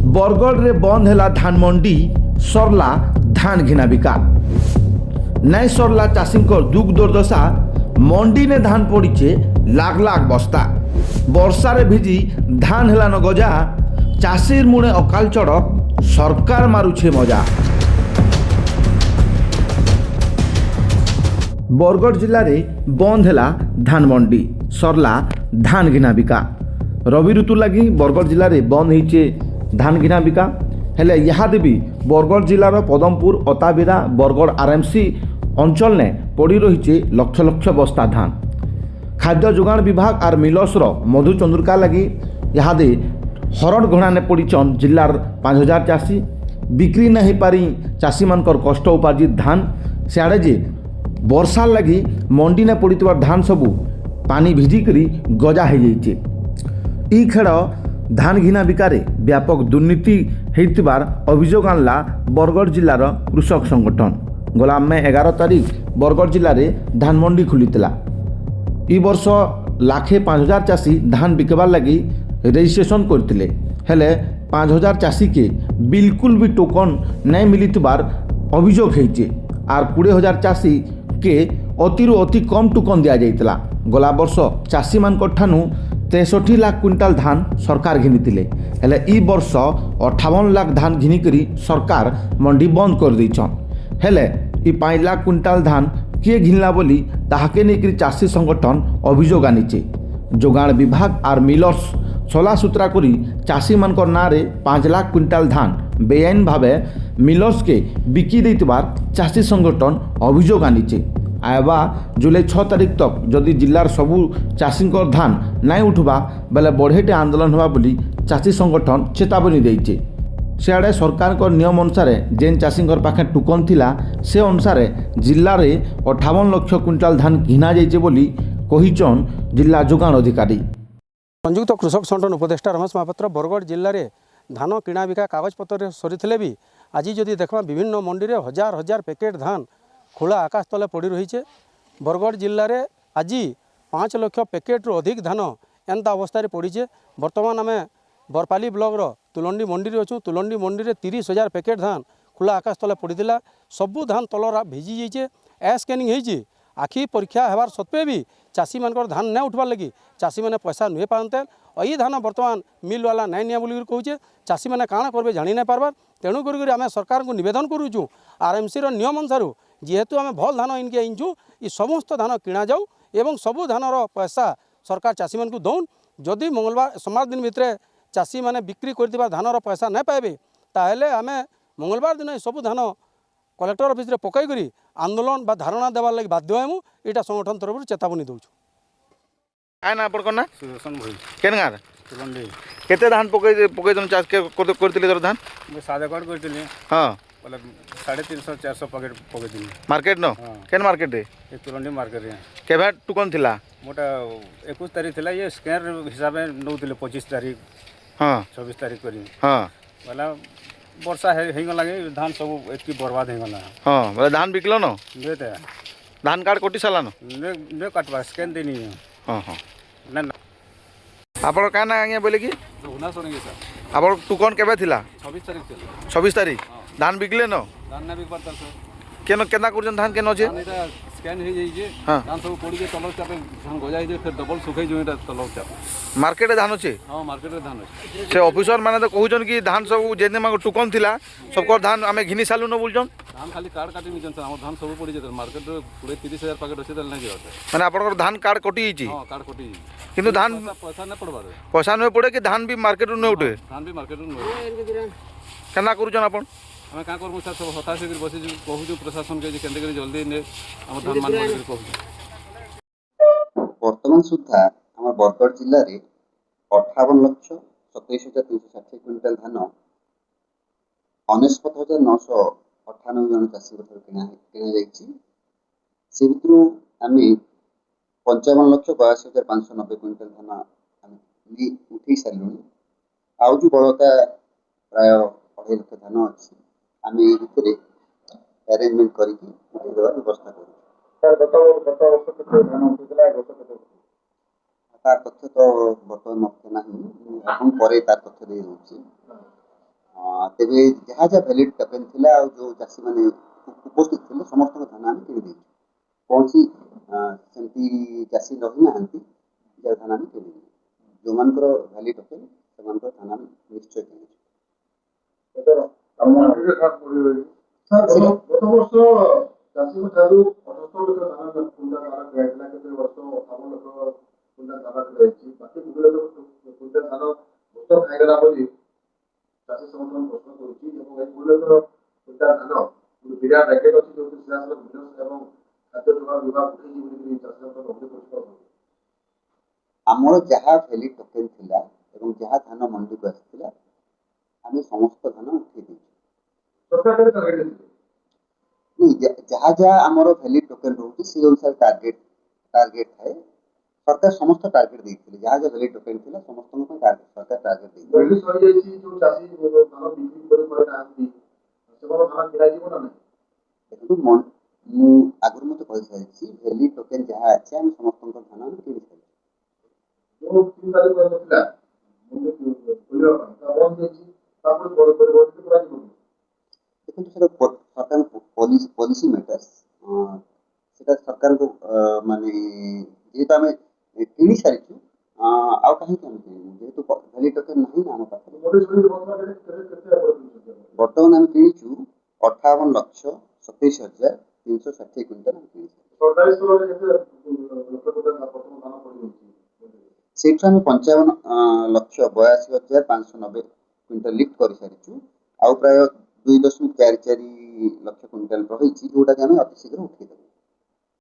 बरगढ़ बंद है धान मंडी सरला धान घिना बिका नहीं सरला चाषी दुख दुर्दशा मंडी ने धान पड़ीचे लाख लाख बस्ता वर्षारे भिजी धान हेलान गजा चाषीर मुणे अकाल चढ़क सरकार मारुछे मजा। बरगढ़ जिले में बंद है धान मंडी सरला धान घिना बिका रवि ऋतु लगी बरगढ़ जिले में बंद होइछे धान घिना बिका हेले इहादे भी बरगढ़ जिलार पदमपुर अताबिरा बरगढ़ आरएमसी अंचल ने पड़ी रही लक्ष लक्ष बस्ता धान खाद्य जोगाण विभाग आर मिलसर मधु चंद्रिका लगी इहादे हरण घोड़ा ने पड़ीचन जिलार 5000 चाषी बिक्री नहीं पारी चाषी मानकर कष्ट उपार्जित धान सियाड़े जे वर्षा लगी मंडी ने पड़ी धान सबू पानी भिजिकी गजा हो जाइए। ई खेल धान घिना बिकारे व्यापक दुर्नीति होइतिबार अभियोग आनला बरगढ़ जिलार कृषक संगठन। गला मे 11 तारीख बरगढ़ जिले में धान मंडी खुलीला। ई वर्ष लाखे 5000 चाषी धान बिकबार लगी रजिस्ट्रेशन करते हेले 5000 चाषी के बिल्कुल भी टोकन नहीं मिलिथिबार अभियोग होइछे आर 20000 चाषी के अतिरु अति कम टोकन दिया जाइतला। गला वर्ष चाषी मान ठानु 63 लाख क्विंटाल धान सरकार घिनी हेले ई वर्ष 58 लाख धान घिनिकरी सरकार मंडी बंद कर देछन हेले ई 5 लाख क्विंटाल धान किए घिनला बोली ताहाके नेकरी चाषी संगठन अभियोग आनिचे। जोगाण विभाग आर मिलर्स सला सूत्रा करी चाषी मानकर नारे 5 लाख क्विंटाल धान बेआईन भावे मिलर्स के बिकी देइतबार चाषी संगठन अभियोग आनिचे। आयबा जुलाई 6 तारीख तक जदि जिलार सबू चाषी धान नहीं उठवा बेले बढ़ेटे आंदोलन हुआ बोली चाषी संगठन चेतावनी देइछे। सियाड़े सरकार को नियम अनुसार जेन चाषी पाखे टोकन थिला से अनुसार जिले में 58 लाख क्विंटाल धान घिना जाइए बोली कहिचन जिला जोगाण अधिकारी। संयुक्त कृषक संगठन उपदेष्टा रमेश महापात्र बरगढ़ जिले में धान किणा बिका कागज पत्र सरी भी आज जदि देखा विभिन्न मंडी में हजार हजार पैकेट धान खोला आकाश तले पड़ी रही है। बरगढ़ जिले में आज 5 लाख पैकेट रु अधिक धान एंता अवस्था पड़ी है। बर्तमान आम बरपाली ब्लॉक तुलंडी मंडी अच्छु। तुलंडी मंडी में 30,000 पैकेट धान खोला आकाश तले पड़ा सबू धान तलरा भिजी जाइए ए स्कैनिंग होती आखि परीक्षा होवार सत्वे भी चाषी मान धान नहीं उठवार लगी चाषी मैंने पैसा नुहे पारते ई धान बर्तमान मिल वाला नहीं निया बोल कहे चाषी मैंने काଣା करेंगे जानी नहीं पार्बार। तेणुक आम सरकार को नवेदन करुचु आरएमसी नियम अनुसार जेहेतु आम भल धान इनके आईचु ये समस्त धान किणा जाऊ एवं सबू धानर पैसा सरकार चाषी मान को दौन। जदि मंगलवार सोमवार दिन भितर चाषी मैंने बिक्री कर धानर पैसा नहीं पाइबे ताहले आम मंगलवार दिन सबू धान कलेक्टर ऑफिस रे पकईकरी आंदोलन बा धारणा देवार लगी बाध्य हेमु एटा संगठन तरफ चेतावनी दउछु। काय ना आपन कोना सुदर्शन भाई केन गार तुलंडी केते धान पकई तुम चाष के करतिले तर धान मैं सादे कार्ड करतिले हां मतलब 350 400 पैकेट पकईतिले मार्केट न केन मार्केट रे ये तुलंडी मार्केट रे केबा टुकन थिला मोटा 21 तारीख थिला ये स्कैनर हिसाब में नउतिले 25 तारीख हां 26 तारीख करी हां वाला वर्षा है गला धान सब एतकी बर्बाद हो गला। हां बोले धान बिकलो न देते धान कार्ड कोटी साला न ने काटवा स्कैन देनी है। हां हां ना आपण का ना आगे बोले कि ना सुनेंगे सर आपण टुकन केबे थिला 26 तारीख थिला 26 तारीख धान बिकले न धान ना बिक पाता सर केन केना करजन धान केन अछि स्कैन हो जाइए धान सब पड़ी के तलक चापे धान गजा जाइए फिर डबल सुखै जो एटा तलक चापे मार्केट धान अछि। हां मार्केट रे धान अछि से ऑफिसर माने तो कहउजन कि धान सब जेने मा टुकन थिला सबको धान आमे घिनी सालु न बोलजन धान खाली कार्ड काटी निजन सर हमर धान सब पड़ी जेते मार्केट रे 20-30,000 पैकेट अछि तल नै जे माने आपन धान कार्ड कटी छी। हां कार्ड कटी किंतु धान पैसा न पड़बार पैसा न पड़े कि धान भी मार्केट न उठे धान भी मार्केट रे केना करूजन आपन हमें का करबो सर सब हताश होकर बसी कहू प्रशासन के केंद्र के जल्दी ने हम धान मान कर कहू। वर्तमान सुधा आम बरगढ़ जिले में 58,27,360 क्विंटाल धान 69,998 जन चाषी किणा से भितर आम 55,82,590 क्विंटाल धान उठे सारू आउ जो बड़का प्राय 2.5 लाख धान अच्छी आम ये अरेंजमेंट करके उठेदेवार व्यवस्था करूँ। तार तथ्य तो बर्तमान मत ना तार तथ्य दे दूसरी ତେବେ ଯାହା ଯାହା ଭ୍ୟାଲିଡ୍ ଟୋକେନ୍ ଥିଲା ଆଉ ଯେଉଁ ଚାଷୀମାନେ ଉପସ୍ଥିତ ଥିଲେ ସମସ୍ତଙ୍କ ଧାନ ଆମେ କିଣିଦେଇଛୁ। କୌଣସି ସେମିତି ଚାଷୀ ରହିନାହାନ୍ତି ଯାହା ଧାନ ଆମେ କିଣିଦେଇଛୁ। ଯେଉଁମାନଙ୍କର ଭ୍ୟାଲିଡ୍ ଟୋକେନ୍ ସେମାନଙ୍କର ଧାନ ଆମେ ନିଶ୍ଚୟ କିଣିଛୁ। ଗତ ବର୍ଷ ଚାଷୀଙ୍କ ଠାରୁ 78 ଲକ୍ଷ ଧାନ କୁଇଣ୍ଟାଲ ଧାନ କିଣାଯାଇଥିଲା, କିନ୍ତୁ ଏ ବର୍ଷ 58 ଲକ୍ଷ କୁଇଣ୍ଟାଲ ଧାନ କିଣାଯାଇଛି। ବାକି 2 ଲକ୍ଷ କୁଇଣ୍ଟାଲ ଧାନ ଭୂତ ଖାଇଗଲା ବୋଲି ଚାଷୀ ସଂଗଠନ ପ୍ରଶ୍ନ କରୁଛି ଏବଂ ଏ 2 ଲକ୍ଷ କୁଇଣ୍ଟାଲ ଧାନ ବିରାଟ ର୍ୟାକେଟ୍ ଅଛି, ଯେଉଁଠି ସିଧାସଳଖ ବିଜନେସ୍ ଏବଂ ଖାଦ୍ୟ ଯୋଗାଣ ବିଭାଗ ଉଠେଇଛି ବୋଲି ଚାଷୀ ସଂଗଠନ ଅଭିଯୋଗ କରୁଛି। ଆମର ଯାହା ଭ୍ୟାଲିଡ୍ ଟୋକେନ୍ ଥିଲା ଏବଂ ଯାହା ଧାନ ମଣ୍ଡିକୁ ଆସିଥିଲା ଆମେ ସମସ୍ତ ଧାନ ଉଠେଇ ଦେଇଛୁ। ଯାହା ଯାହା ଆମର ଭ୍ୟାଲିଡ୍ ଟୋକେନ୍ ରହୁଛି ସେ ଅନୁସାରେ ଟାର୍ଗେଟ୍ ଥାଏ। ସରକାର ସମସ୍ତ ଟାର୍ଗେଟ୍ ଦେଇଥିଲେ, ଯାହା ଯାହା ଭ୍ୟାଲିଡ୍ ଟୋକେନ୍ ଥିଲା ସମସ୍ତଙ୍କ ପାଇଁ ସରକାର ଟାର୍ଗେଟ୍ ଦେଇଥିଲେ। ଦେଖନ୍ତୁ ମୁଁ ଆଗରୁ ମୋତେ କହିସାରିଛି, ଭ୍ୟାଲିଡ୍ ଟୋକେନ୍ ଯାହା ଅଛି ଆମେ ସମସ୍ତଙ୍କ ଧାନ ଆମେ କିଣି ସାରିଛୁ। ଦେଖନ୍ତୁ ସେଟା ସରକାରଙ୍କ ପଲିସି ମ୍ୟାଟର୍ସ, ସେଟା ସରକାରଙ୍କୁ ମାନେ ଯେହେତୁ ଆମେ କିଣି ସାରିଛୁ ଆଉ କାହିଁକି ଆମେ କିଣିବୁ, ଯେହେତୁ ଭ୍ୟାଲିଡ୍ ଟୋକେନ୍ ନାହିଁ ନା ଆମ ପାଖରେ। ବର୍ତ୍ତମାନ ଆମେ କିଣିଛୁ 58,27,360 କୁଇଣ୍ଟାଲ ଆମେ କିଣିଛୁ। ସେଇଠୁ ଆମେ 55,82,590 କୁଇଣ୍ଟାଲ ଲିଫ୍ଟ କରିସାରିଛୁ। ଆଉ ପ୍ରାୟ 2.44 ଲକ୍ଷ କୁଇଣ୍ଟାଲ ରହିଛି, ଯୋଉଟାକି ଆମେ ଅତି ଶୀଘ୍ର ଉଠେଇଦେବୁ।